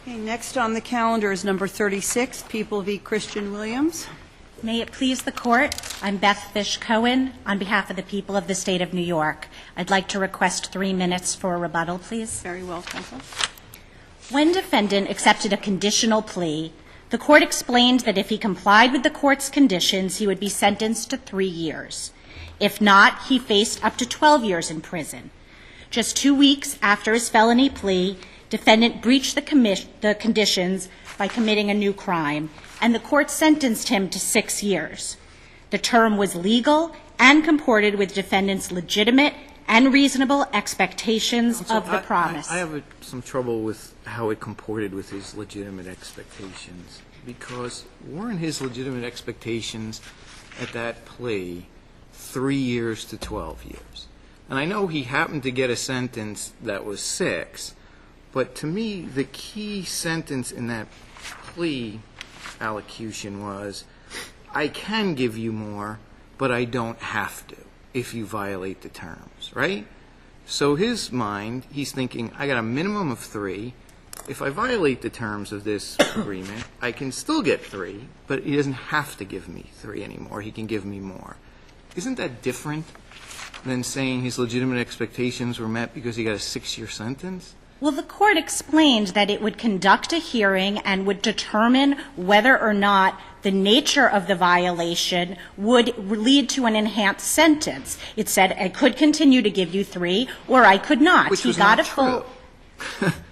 Okay, next on the calendar is number 36, People v. Christian Williams. May it please the Court, I'm Beth Fish Cohen on behalf of the people of the State of New York. I'd like to request 3 minutes for a rebuttal, please. Very well, counsel. When defendant accepted a conditional plea, the Court explained that if he complied with the Court's conditions, he would be sentenced to 3 years. If not, he faced up to 12 years in prison. Just 2 weeks after his felony plea, defendant breached the conditions by committing a new crime, and the Court sentenced him to 6 years. The term was legal and comported with defendant's legitimate and reasonable expectations of the promise. I have some trouble with how it comported with his legitimate expectations, because weren't his legitimate expectations at that plea 3 years to 12 years? And I know he happened to get a sentence that was 6, but to me, the key sentence in that plea allocution was, I can give you more, but I don't have to if you violate the terms, right? So his mind, he's thinking, I got a minimum of 3. If I violate the terms of this agreement, I can still get 3, but he doesn't have to give me 3 anymore. He can give me more. Isn't that different than saying his legitimate expectations were met because he got a 6-year sentence? Well, the Court explained that it would conduct a hearing and would determine whether or not the nature of the violation would lead to an enhanced sentence. It said, I could continue to give you 3, or I could not. Which was not true.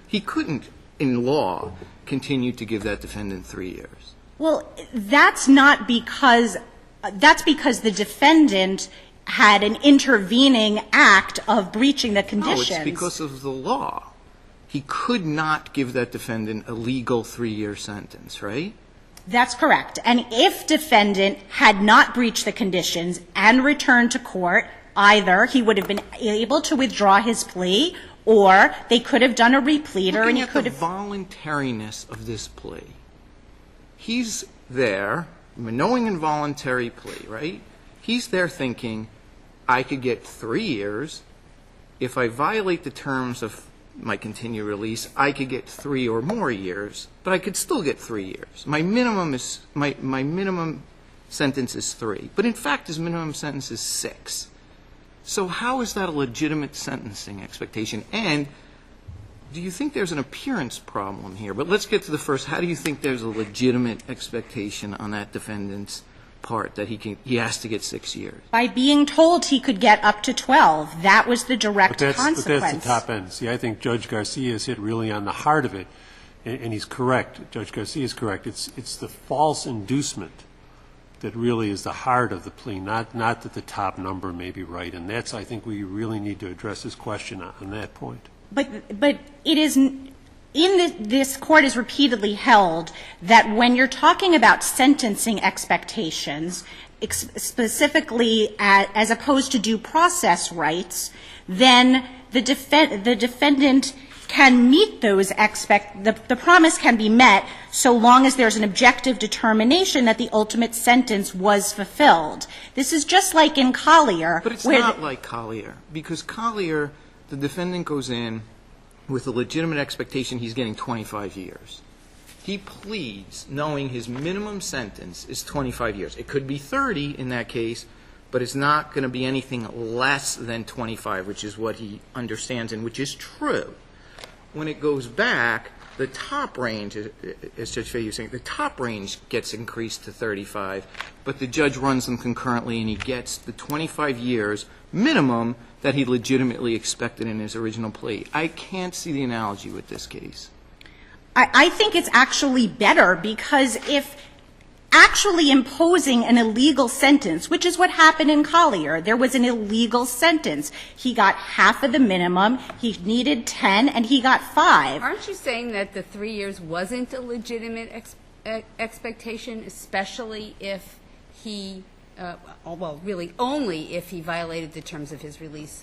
He couldn't, in law, continue to give that defendant 3 years. Well, that's because the defendant had an intervening act of breaching the conditions. No, it's because of the law. He could not give that defendant a legal 3-year sentence, right? That's correct. And if defendant had not breached the conditions and returned to court, either he would have been able to withdraw his plea, or they could have done a repleter and he could have. Looking at the voluntariness of this plea, he's there, knowing involuntary plea, right? He's there thinking, I could get 3 years. If I violate the terms of my continued release, I could get 3 or more years, but I could still get 3 years. My minimum sentence is 3, but in fact his minimum sentence is 6. So how is that a legitimate sentencing expectation? And do you think there's an appearance problem here? But let's get to the first. How do you think there's a legitimate expectation on that defendant's part that he has to get 6 years? By being told he could get up to 12. That was the direct consequence. But that's the top end. See, I think Judge Garcia has hit really on the heart of it, and he's correct. Judge Garcia is correct. It's the false inducement that really is the heart of the plea, not that the top number may be right. And that's, I think, we really need to address this question on that point. But it is this Court has repeatedly held that when you're talking about sentencing expectations, specifically as opposed to due process rights, then the defendant can meet those the promise can be met so long as there's an objective determination that the ultimate sentence was fulfilled. This is just like in Collier. But it's not like Collier, because Collier, the defendant goes in with a legitimate expectation he's getting 25 years. He pleads knowing his minimum sentence is 25 years. It could be 30 in that case, but it's not going to be anything less than 25, which is what he understands and which is true. When it goes back, the top range, as Judge Fahey was saying, the top range gets increased to 35, but the judge runs them concurrently and he gets the 25 years minimum that he legitimately expected in his original plea. I can't see the analogy with this case. I think it's actually better, because if actually imposing an illegal sentence, which is what happened in Collier, there was an illegal sentence. He got half of the minimum, he needed 10, and he got 5. Aren't you saying that the 3 years wasn't a legitimate expectation, especially if he well, really only if he violated the terms of his release?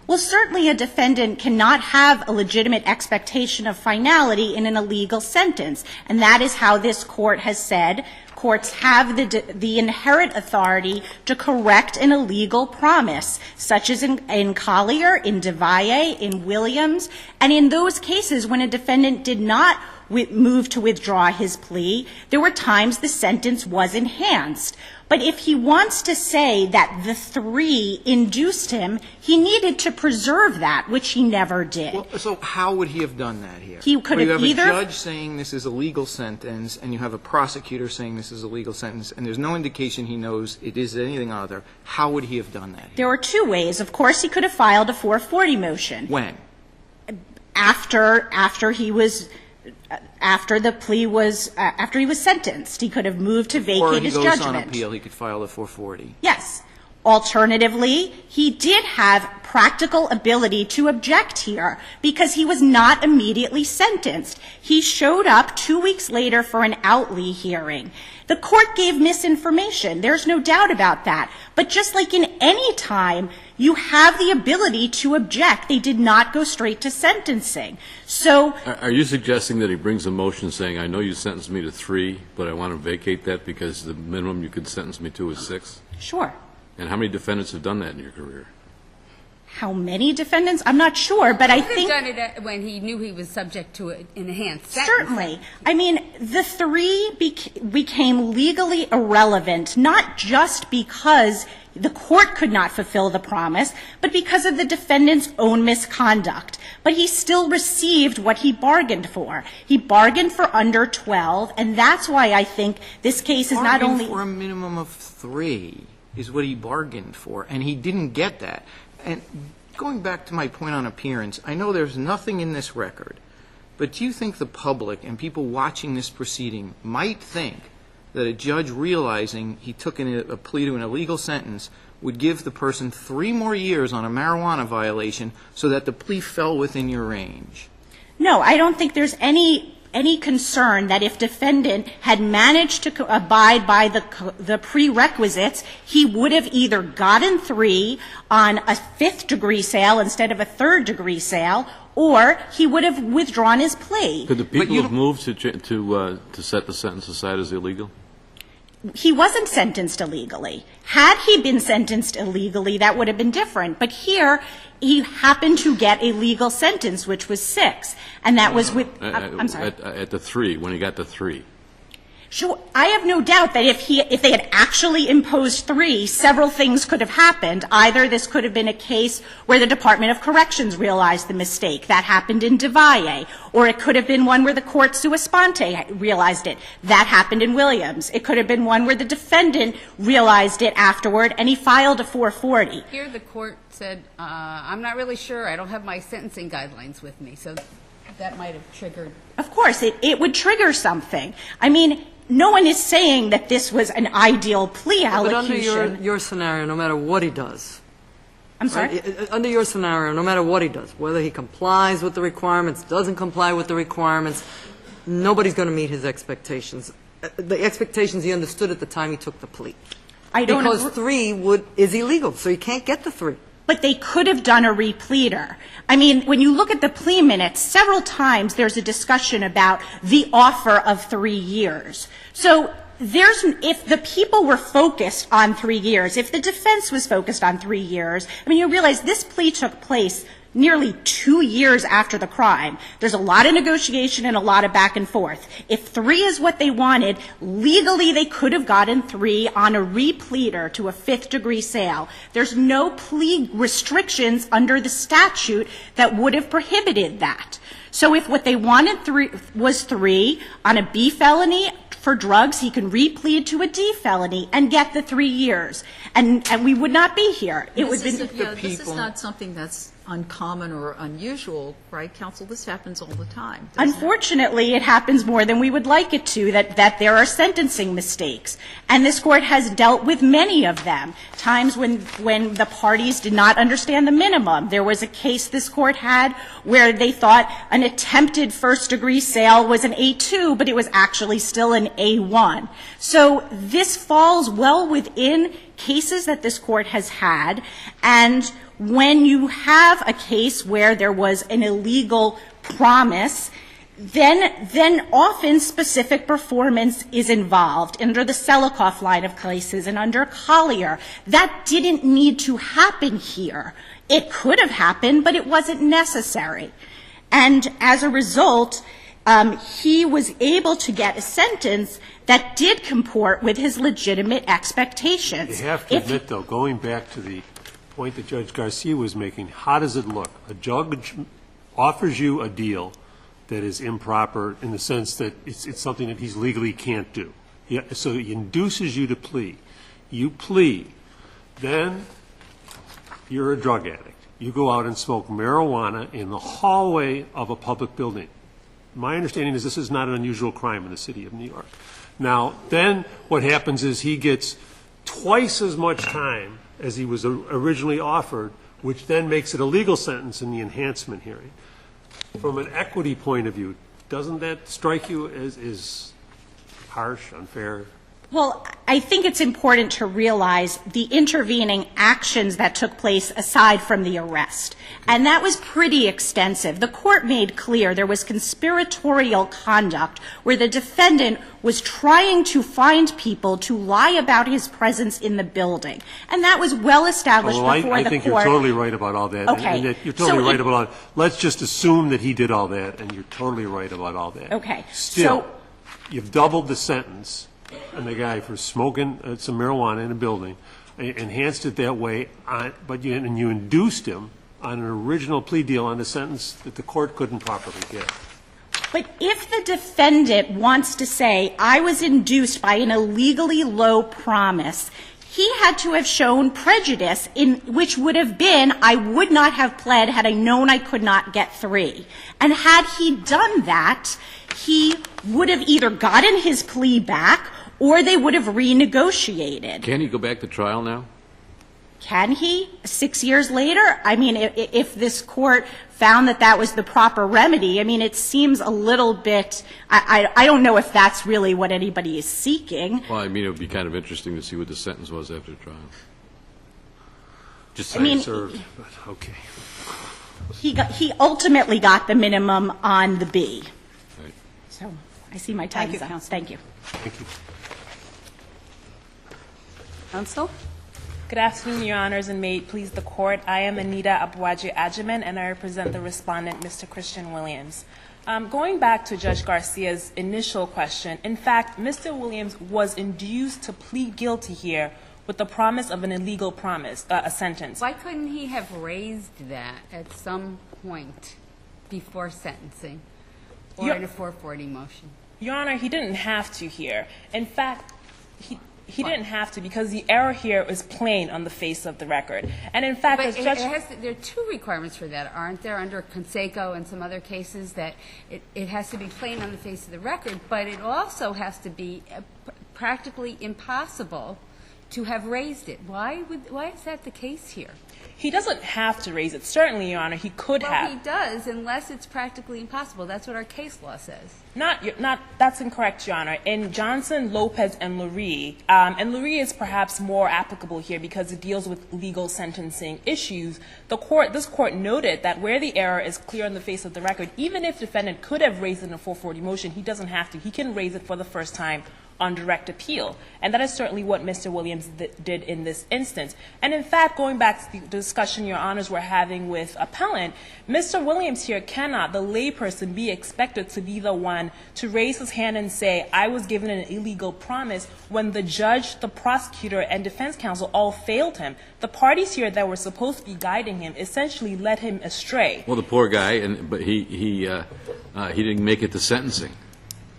Well, certainly a defendant cannot have a legitimate expectation of finality in an illegal sentence, and that is how this Court has said courts have the inherent authority to correct an illegal promise, such as in Collier, in DeValle, in Williams, and in those cases when a defendant did not move to withdraw his plea. There were times the sentence was enhanced. But if he wants to say that the 3 induced him, he needed to preserve that, which he never did. Well, so how would he have done that here? He could Where have you either- have a judge saying this is a legal sentence, and you have a prosecutor saying this is a legal sentence, and there's no indication he knows it is anything other. How would he have done that here? There were 2 ways. Of course, he could have filed a 440 motion. When? After he was after he was sentenced. He could have moved to vacate his Or he goes on judgment. appeal, he could file a 440. Yes. Alternatively, he did have practical ability to object here because he was not immediately sentenced. He showed up 2 weeks later for an outlie hearing. The court gave misinformation. There's no doubt about that. But just like in any time, you have the ability to object. They did not go straight to sentencing. So Are you suggesting that he brings a motion saying, I know you sentenced me to 3, but I want to vacate that because the minimum you could sentence me to is 6? sure. And how many defendants have done that in your career? How many defendants? I'm not sure, but I He could think have done it when he knew he was subject to an enhanced sentence. certainly. I mean, the 3 became legally irrelevant, not just because the court could not fulfill the promise, but because of the defendant's own misconduct. But he still received what he bargained for. He bargained for under 12, and that's why I think this case is not only for a minimum of 3 is what he bargained for, and he didn't get that. And going back to my point on appearance, I know there's nothing in this record, but do you think the public and people watching this proceeding might think that a judge realizing he took a plea to an illegal sentence would give the person 3 more years on a marijuana violation so that the plea fell within your range? No, I don't think there's any concern that if defendant had managed to abide by the prerequisites, he would have either gotten 3 on a 5th-degree sale instead of a 3rd-degree sale, or he would have withdrawn his plea. Could the people have moved to set the sentence aside as illegal? He wasn't sentenced illegally. Had he been sentenced illegally, that would have been different. But here, he happened to get a legal sentence, which was 6, and that was with. I'm sorry. At the 3, when he got to 3. Sure, I have no doubt that if they had actually imposed 3, several things could have happened. Either this could have been a case where the Department of Corrections realized the mistake. That happened in DeValle. Or it could have been one where the court sua sponte realized it. That happened in Williams. It could have been one where the defendant realized it afterward and he filed a 440. Here the court said, I'm not really sure. I don't have my sentencing guidelines with me. So that might have triggered. Of course, it would trigger something. I mean, no one is saying that this was an ideal plea allocution. But under your scenario, no matter what he does. I'm sorry? Right? Under your scenario, no matter what he does, whether he complies with the requirements, doesn't comply with the requirements, nobody's going to meet his expectations. The expectations he understood at the time he took the plea. I don't Because agree. 3 is illegal, so he can't get the 3. But they could have done a repleader. I mean, when you look at the plea minutes, several times there's a discussion about the offer of 3 years. So if the people were focused on 3 years, if the defense was focused on 3 years, I mean, you realize this plea took place nearly 2 years after the crime. There's a lot of negotiation and a lot of back and forth. If 3 is what they wanted, legally they could have gotten 3 on a repleader to a 5th-degree sale. There's no plea restrictions under the statute that would have prohibited that. So if what they wanted was 3 on a B felony for drugs, he can replead to a D felony and get the 3 years. And we would not be here. It would be This is not something that's uncommon or unusual, right, counsel? This happens all the time. Unfortunately, it happens more than we would like it to, that there are sentencing mistakes. And this Court has dealt with many of them, times when the parties did not understand the minimum. There was a case this Court had where they thought an attempted first-degree sale was an A2, but it was actually still an A1. So this falls well within cases that this Court has had, and when you have a case where there was an illegal promise, then often specific performance is involved under the Selikoff line of cases and under Collier. That didn't need to happen here. It could have happened, but it wasn't necessary. And as a result, he was able to get a sentence that did comport with his legitimate expectations. You have to admit, though, going back to the point that Judge Garcia was making, how does it look? A judge offers you a deal that is improper in the sense that it's something that he legally can't do. Yeah, so he induces you to plea. You plea. Then you're a drug addict. You go out and smoke marijuana in the hallway of a public building. My understanding is this is not an unusual crime in the city of New York. Now, then what happens is he gets twice as much time as he was originally offered, which then makes it a legal sentence in the enhancement hearing. From an equity point of view, doesn't that strike you as harsh, unfair? Well, I think it's important to realize the intervening actions that took place aside from the arrest. And that was pretty extensive. The court made clear there was conspiratorial conduct where the defendant was trying to find people to lie about his presence in the building. And that was well established before the court. I think you're totally right about all that. Okay. And you're totally right about all that. Let's just assume that he did all that, and you're totally right about all that. Okay. Still, you've doubled the sentence on the guy for smoking some marijuana in a building, enhanced it that way, but you induced him on an original plea deal on a sentence that the court couldn't properly get. But if the defendant wants to say, I was induced by an illegally low promise, he had to have shown prejudice, which would have been, I would not have pled had I known I could not get 3. And had he done that, he would have either gotten his plea back or they would have renegotiated. Can he go back to trial now? Can he? 6 years later? I mean, if this court found that that was the proper remedy, I mean, it seems a little bit, I don't know if that's really what anybody is seeking. Well, I mean, it would be kind of interesting to see what the sentence was after the trial. Just I mean, served, but okay. He ultimately got the minimum on the B. Right. So I see my time is up. Thank you. Thank you. Counsel? Good afternoon, Your Honors, and may it please the Court. I am Anita Abuaji-Ajiman, and I represent the respondent, Mr. Christian Williams. Going back to Judge Garcia's initial question, in fact, Mr. Williams was induced to plead guilty here with the promise of an illegal promise, a sentence. Why couldn't he have raised that at some point before sentencing or in a 440 motion? Your Honor, he didn't have to here. In fact, he didn't have to because the error here is plain on the face of the record. And in fact, as Judge... there are 2 requirements for that, aren't there, under Conseco and some other cases, that it has to be plain on the face of the record, but it also has to be practically impossible to have raised it. Why is that the case here? He doesn't have to raise it. Certainly, Your Honor, he could have. Well, he does, unless it's practically impossible. That's what our case law says. That's incorrect, Your Honor. In Johnson, Lopez, and Lurie, and Lurie is perhaps more applicable here because it deals with legal sentencing issues, this court noted that where the error is clear on the face of the record, even if defendant could have raised it in a 440 motion, he doesn't have to. He can raise it for the first time on direct appeal. And that is certainly what Mr. Williams did in this instance. And in fact, going back to the discussion Your Honors were having with appellant, Mr. Williams here cannot, the layperson, be expected to be the one to raise his hand and say, I was given an illegal promise, when the judge, the prosecutor, and defense counsel all failed him. The parties here that were supposed to be guiding him essentially led him astray. Well, the poor guy, but he didn't make it to sentencing.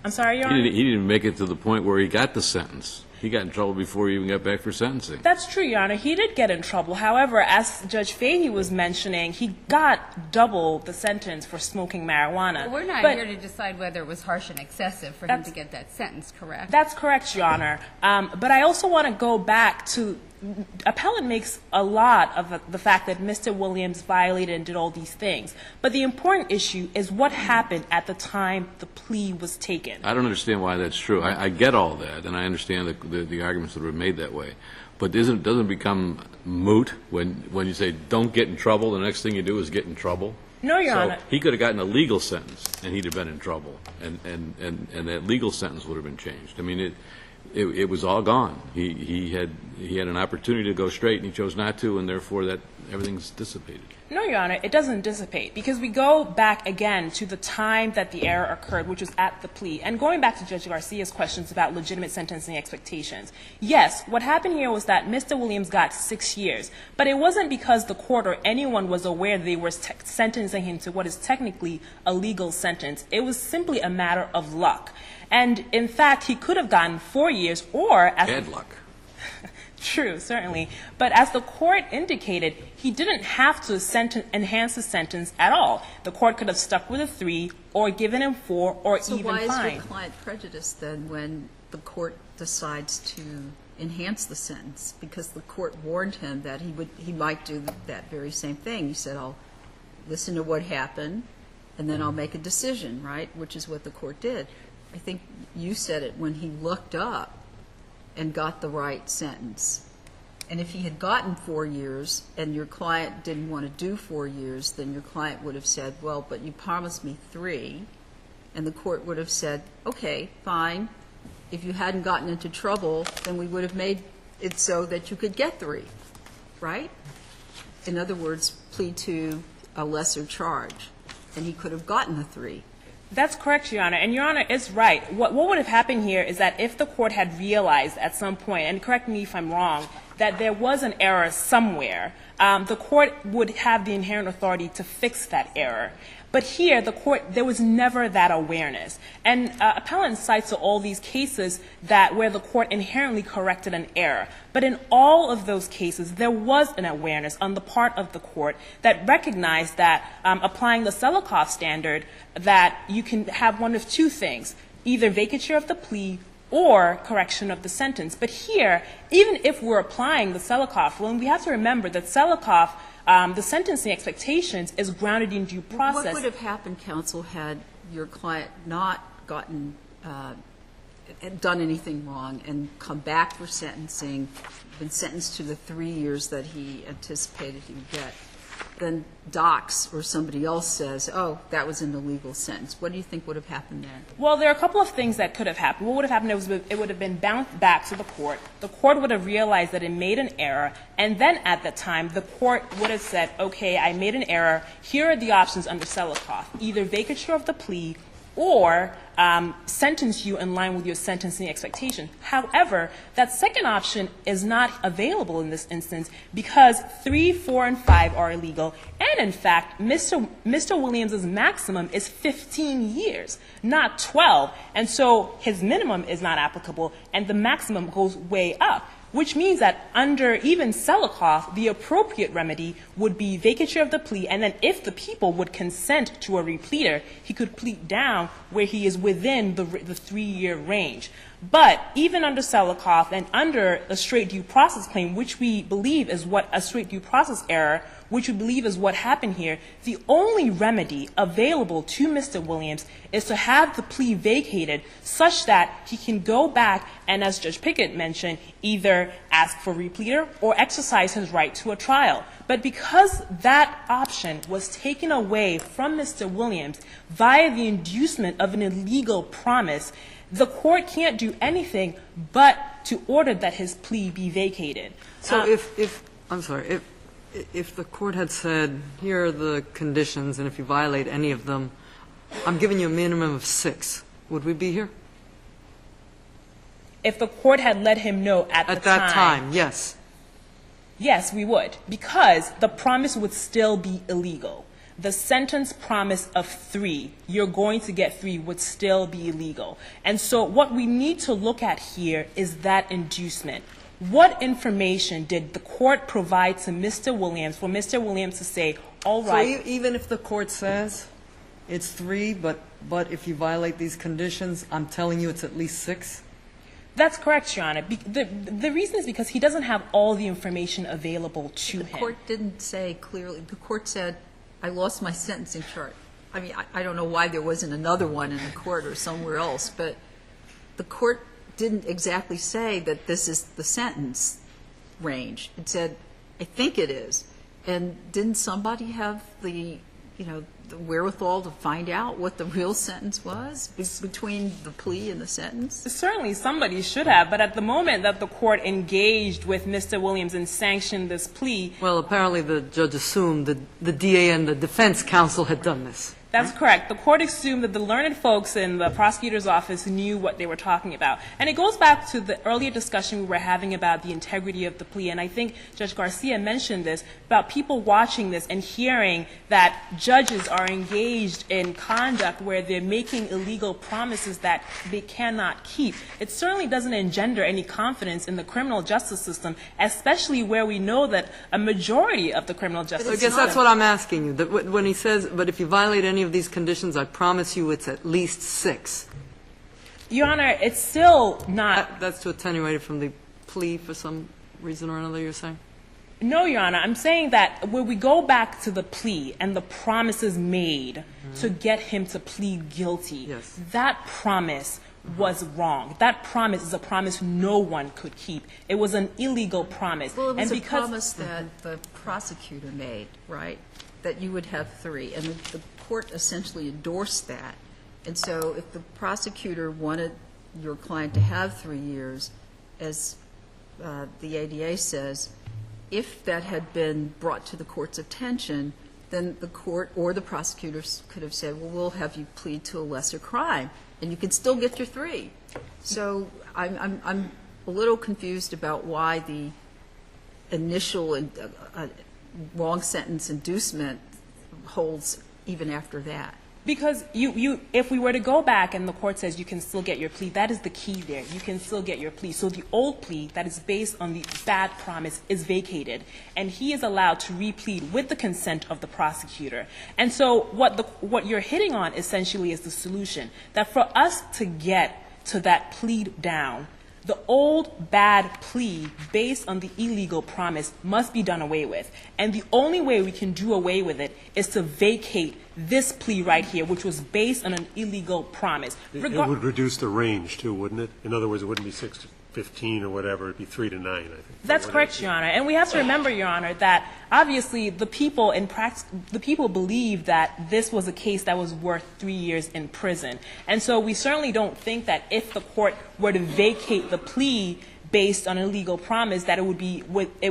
I'm sorry, Your Honor? He didn't make it to the point where he got the sentence. He got in trouble before he even got back for sentencing. That's true, Your Honor. He did get in trouble. However, as Judge Fahey was mentioning, he got double the sentence for smoking marijuana. Well, we're not here to decide whether it was harsh and excessive for him to get that sentence, correct? That's correct, Your Honor. But I also want to go back to appellant makes a lot of the fact that Mr. Williams violated and did all these things. But the important issue is what happened at the time the plea was taken. I don't understand why that's true. I get all that, and I understand the arguments that were made that way. But doesn't it become moot when you say don't get in trouble, the next thing you do is get in trouble? No, Your Honor. He could have gotten a legal sentence, and he'd have been in trouble, and that legal sentence would have been changed. I mean, it was all gone. He had an opportunity to go straight, and he chose not to, and therefore that everything's dissipated. No, Your Honor, it doesn't dissipate, because we go back again to the time that the error occurred, which was at the plea. And going back to Judge Garcia's questions about legitimate sentencing expectations, yes, what happened here was that Mr. Williams got 6 years, but it wasn't because the court or anyone was aware they were sentencing him to what is technically a legal sentence. It was simply a matter of luck. And in fact, he could have gotten 4 years, or as Bad luck. True, certainly. But as the court indicated, he didn't have to enhance the sentence at all. The court could have stuck with a 3 or given him 4 or So even why is fine. your client prejudiced then when the court decides to enhance the sentence? Because the court warned him that he might do that very same thing. He said, I'll listen to what happened, and then I'll make a decision, right? Which is what the court did. I think you said it when he looked up and got the right sentence. And if he had gotten 4 years and your client didn't want to do 4 years, then your client would have said, well, but you promised me 3. And the court would have said, okay, fine. If you hadn't gotten into trouble, then we would have made it so that you could get 3, right? In other words, plead to a lesser charge. And he could have gotten the 3. That's correct, Your Honor. And Your Honor is right. What would have happened here is that if the court had realized at some point, and correct me if I'm wrong, that there was an error somewhere, the court would have the inherent authority to fix that error. But here, there was never that awareness. And appellant cites all these cases where the court inherently corrected an error. But in all of those cases, there was an awareness on the part of the court that recognized that applying the Selikoff standard, that you can have one of 2 things, either vacature of the plea or correction of the sentence. But here, even if we're applying the Selikoff rule, we have to remember that Selikoff, the sentencing expectations is grounded in due process. What would have happened, counsel, had your client not gotten done anything wrong and come back for sentencing, been sentenced to the 3 years that he anticipated he would get? Then Docs or somebody else says, oh, that was an illegal sentence. What do you think would have happened there? Well, there are a couple of things that could have happened. What would have happened is it would have been bounced back to the court. The court would have realized that it made an error, and then at the time, the court would have said, okay, I made an error. Here are the options under Selikoff, either vacature of the plea or sentence you in line with your sentencing expectation. However, that second option is not available in this instance because 3, 4, and 5 are illegal. And in fact, Mr. Williams' maximum is 15 years, not 12. And so his minimum is not applicable, and the maximum goes way up, which means that under even Selikoff, the appropriate remedy would be vacature of the plea, and then if the people would consent to a repleter, he could plead down where he is within the 3-year range. But even under Selikoff and under a straight due process claim, which we believe is what a straight due process error, which we believe is what happened here, the only remedy available to Mr. Williams is to have the plea vacated such that he can go back and, as Judge Pickett mentioned, either ask for repleter or exercise his right to a trial. But because that option was taken away from Mr. Williams via the inducement of an illegal promise, the court can't do anything but to order that his plea be vacated. So if the court had said, here are the conditions, and if you violate any of them, I'm giving you a minimum of 6, would we be here? If the court had let him know at that time, yes. Yes, we would, because the promise would still be illegal. The sentence promise of 3, you're going to get 3, would still be illegal. And so what we need to look at here is that inducement. What information did the court provide to Mr. Williams for Mr. Williams to say, all right. So even if the court says it's 3, but if you violate these conditions, I'm telling you it's at least 6? That's correct, Your Honor. The reason is because he doesn't have all the information available to him. The court didn't say clearly. The court said, I lost my sentencing chart. I mean, I don't know why there wasn't another one in the court or somewhere else, but the court didn't exactly say that this is the sentence range. It said, I think it is. And didn't somebody have the the wherewithal to find out what the real sentence was between the plea and the sentence? Certainly somebody should have, but at the moment that the court engaged with Mr. Williams and sanctioned this plea, Well, apparently the judge assumed that the DA and the defense counsel had done this. that's correct. The court assumed that the learned folks in the prosecutor's office knew what they were talking about. And it goes back to the earlier discussion we were having about the integrity of the plea. And I think Judge Garcia mentioned this, about people watching this and hearing that judges are engaged in conduct where they're making illegal promises that they cannot keep. It certainly doesn't engender any confidence in the criminal justice system, especially where we know that a majority of the criminal justice So I system. guess that's what I'm asking you. That when he says, but if you violate any of these conditions, I promise you it's at least 6. Your Honor, it's still not. That's to attenuate it from the plea for some reason or another, you're saying? No, Your Honor. I'm saying that when we go back to the plea and the promises made to get him to plead guilty, Yes. that promise was wrong. That promise is a promise no one could keep. It was an illegal promise. Well, it was and a promise that the prosecutor made, right, that you would have 3, and the court essentially endorsed that. And so if the prosecutor wanted your client to have 3 years, as the ADA says, if that had been brought to the court's attention, then the court or the prosecutors could have said, well, we'll have you plead to a lesser crime, and you can still get your 3. So I'm a little confused about why the initial wrong sentence inducement holds even after that. Because if we were to go back and the court says you can still get your plea, that is the key there. You can still get your plea. So the old plea that is based on the bad promise is vacated, and he is allowed to replead with the consent of the prosecutor. And so what you're hitting on essentially is the solution, that for us to get to that plea down, the old bad plea based on the illegal promise must be done away with. And the only way we can do away with it is to vacate this plea right here, which was based on an illegal promise. It would reduce the range, too, wouldn't it? In other words, it wouldn't be 6 to 15 or whatever. It'd be 3 to 9, I think. That's correct, Your Honor. And we have to remember, Your Honor, that obviously the people in practice, the people believe that this was a case that was worth 3 years in prison. And so we certainly don't think that if the court were to vacate the plea based on a legal promise, that it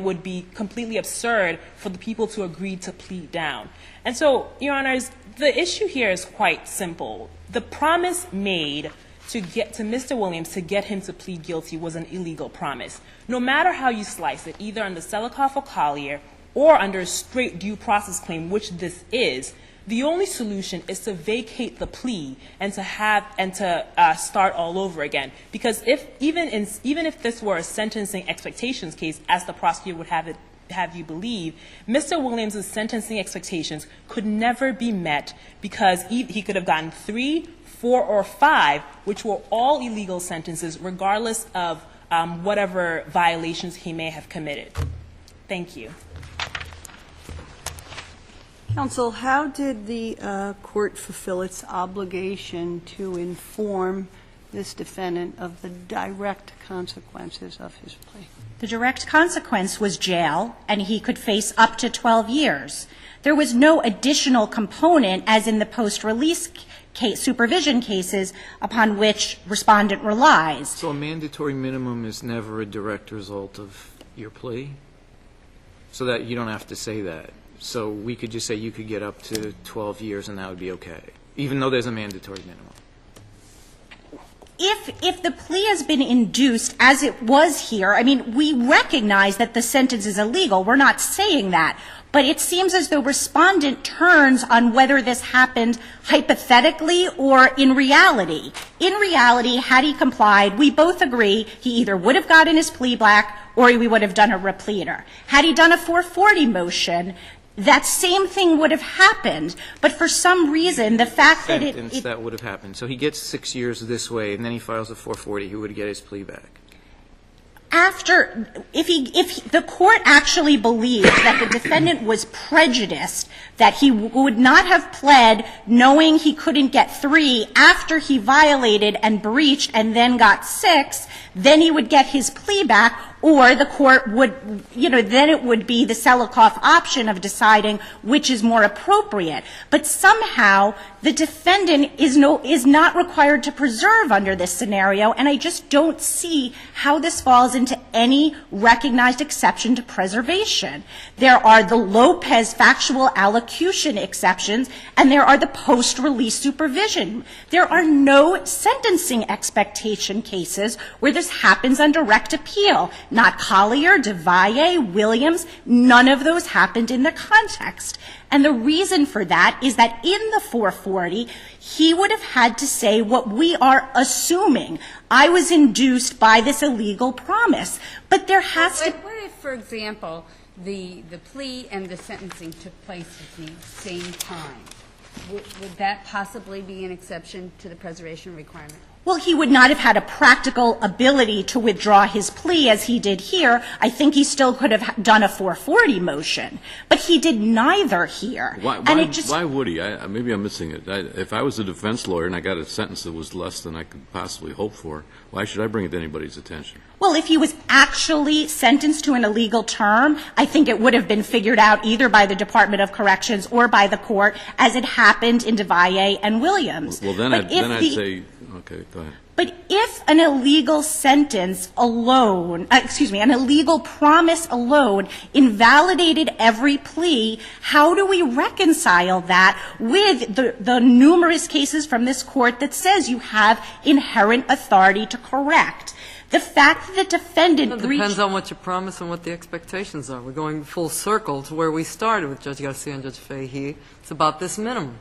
would be completely absurd for the people to agree to plead down. And so, Your Honors, the issue here is quite simple. The promise made to Mr. Williams to get him to plead guilty was an illegal promise. No matter how you slice it, either under Selikoff or Collier or under a straight due process claim, which this is, the only solution is to vacate the plea and to start all over again. Because even if this were a sentencing expectations case, as the prosecutor would have you believe, Mr. Williams' sentencing expectations could never be met because he could have gotten 3, 4, or 5, which were all illegal sentences, regardless of whatever violations he may have committed. Thank you. Counsel, how did the court fulfill its obligation to inform this defendant of the direct consequences of his plea? The direct consequence was jail, and he could face up to 12 years. There was no additional component, as in the post-release supervision cases, upon which respondent relies. So a mandatory minimum is never a direct result of your plea? So that you don't have to say that. So we could just say you could get up to 12 years and that would be okay, even though there's a mandatory minimum. If the plea has been induced, as it was here, I mean, we recognize that the sentence is illegal. We're not saying that. But it seems as though respondent turns on whether this happened hypothetically or in reality. In reality, had he complied, we both agree he either would have gotten his plea back or we would have done a repleter. Had he done a 440 motion, that same thing would have happened, but for some reason, the fact that that would have happened. So he gets 6 years this way, and then he files a 440. He would get his plea back. If the court actually believed that the defendant was prejudiced, that he would not have pled knowing he couldn't get 3 after he violated and breached and then got 6, then he would get his plea back, or the court would, then it would be the Selikoff option of deciding which is more appropriate. But somehow, the defendant is not required to preserve under this scenario, and I just don't see how this falls into any recognized exception to preservation. There are the Lopez factual allocution exceptions, and there are the post-release supervision. There are no sentencing expectation cases where this happens on direct appeal. Not Collier, DeValle, Williams, none of those happened in the context. And the reason for that is that in the 440, he would have had to say what we are assuming. I was induced by this illegal promise. But there has to... What if, for example, the plea and the sentencing took place at the same time? Would that possibly be an exception to the preservation requirement? Well, he would not have had a practical ability to withdraw his plea as he did here. I think he still could have done a 440 motion. But he did neither here. Why would he? Maybe I'm missing it. If I was a defense lawyer and I got a sentence that was less than I could possibly hope for, why should I bring it to anybody's attention? Well, if he was actually sentenced to an illegal term, I think it would have been figured out either by the Department of Corrections or by the court, as it happened in DeValle and Williams. Well, then I'd say, okay, go ahead. But if an illegal sentence alone, an illegal promise alone invalidated every plea, how do we reconcile that with the numerous cases from this court that says you have inherent authority to correct? The fact that the defendant breached... It depends on what you promise and what the expectations are. We're going full circle to where we started with Judge Garcia and Judge Fahey. It's about this minimum.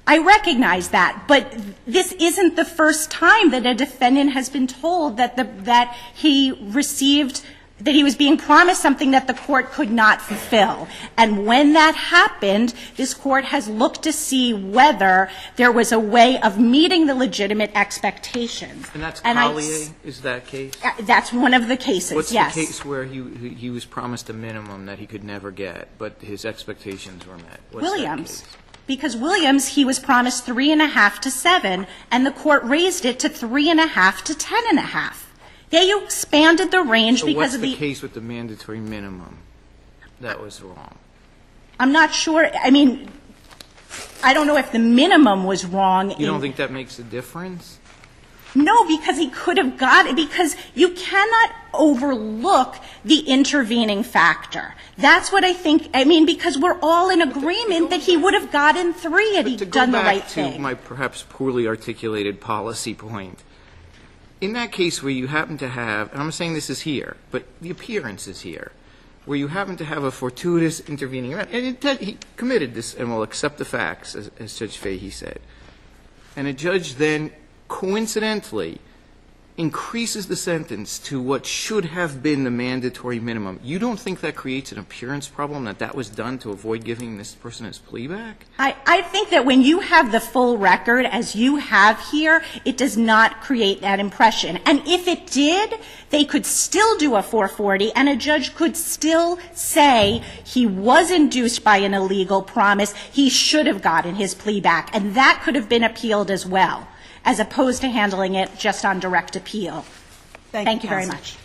I recognize that, but this isn't the first time that a defendant has been told that he received, that he was being promised something that the court could not fulfill. And when that happened, this court has looked to see whether there was a way of meeting the legitimate expectations. And that's Collier, is that case? That's one of the cases, yes. What's the case where he was promised a minimum that he could never get, but his expectations were met? What's Williams. That case? Because Williams, he was promised 3.5 to 7, and the court raised it to 3.5 to 10.5. They expanded the range because of the... So what's the case with the mandatory minimum that was wrong? I'm not sure. I mean, I don't know if the minimum was wrong. You don't think that makes a difference? No, because he could have got it, because you cannot overlook the intervening factor. That's what I think, because we're all in agreement that he would have gotten 3 had he done the right thing. To go back to my perhaps poorly articulated policy point, in that case where you happen to have, and I'm saying this is here, but the appearance is here, where you happen to have a fortuitous intervening event, and he committed this and will accept the facts, as Judge Fahey said, and a judge then coincidentally increases the sentence to what should have been the mandatory minimum. You don't think that creates an appearance problem, that was done to avoid giving this person his plea back? I think that when you have the full record, as you have here, it does not create that impression. And if it did, they could still do a 440, and a judge could still say he was induced by an illegal promise, he should have gotten his plea back. And that could have been appealed as well, as opposed to handling it just on direct appeal. Thank you very much.